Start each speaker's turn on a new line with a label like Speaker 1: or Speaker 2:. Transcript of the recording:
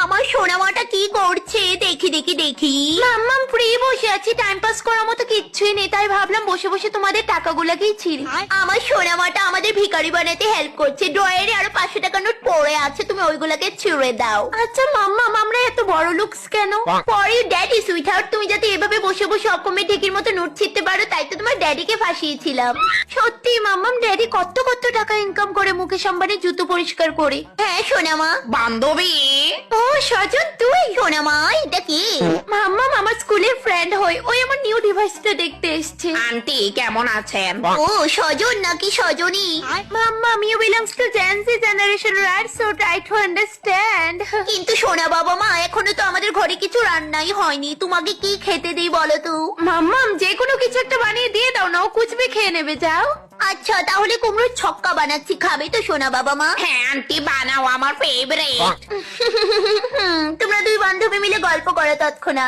Speaker 1: আমার সোনামাটা কি করছে? দেখি দেখি দেখি। মাম্মাম ফ্রি বসে আছি, টাইম পাস করার মতো কিচ্ছুই নেই, তাই ভাবলাম বসে বসে তোমাদের টাকাগুলোকেই ছিঁড়ি। আমার সোনামাটা আমাদের ভিখারি বানাতে হেল্প করছে। ড্রয়ারে আরো 500 টাকা নোট পড়ে আছে, তুমি ওইগুলোকে ছিঁড়ে দাও। আচ্ছা মাম্মাম, আমরা এত বড় লুকস কেন? ফর ইউ ড্যাডি সুইটহার্ট, তুমি যাতে এভাবে বসে বসে অকমে ঢেকির মতো নোট ছিঁড়তে পারো, তাই তো তোমার ড্যাডিকে ফাঁসিয়েছিলাম। সত্যি মাম্মাম, ড্যাডি কত কত টাকা ইনকাম করে মুকেশ আম্বানির জুতো পরিষ্কার করে। হ্যাঁ সোনামা।
Speaker 2: বান্ধবী,
Speaker 1: ও সজন তুই? সোনামা এটা কি? মাম্মাম আমার স্কুলের ফ্রেন্ড হয়, ওই আমার নিউ ডিভাইসটা দেখতে এসেছে।
Speaker 2: আন্টি কেমন আছেন?
Speaker 1: ও সজন নাকি সজনী? Mammam you belongs to gen Z generation, right? So try to understand. কিন্তু সোনা বাবা মা, এখনো তো আমাদের ঘরে কিছু রান্নাই হয়নি, তোমাকে কি খেতে দেই বলো তো? মাম্মাম যে কোনো কিছু একটা বানিয়ে দিয়ে দাও না, ও কুচবে খেয়ে নেবে, যাও। আচ্ছা তাহলে কুমড়োর ছক্কা বানাচ্ছি, খাবে তো সোনা বাবা মা?
Speaker 2: হ্যাঁ আন্টি বানাও, আমার ফেভারিট।
Speaker 1: তোমরা দুই বান্ধবী মিলে গল্প করো তৎক্ষণাৎ।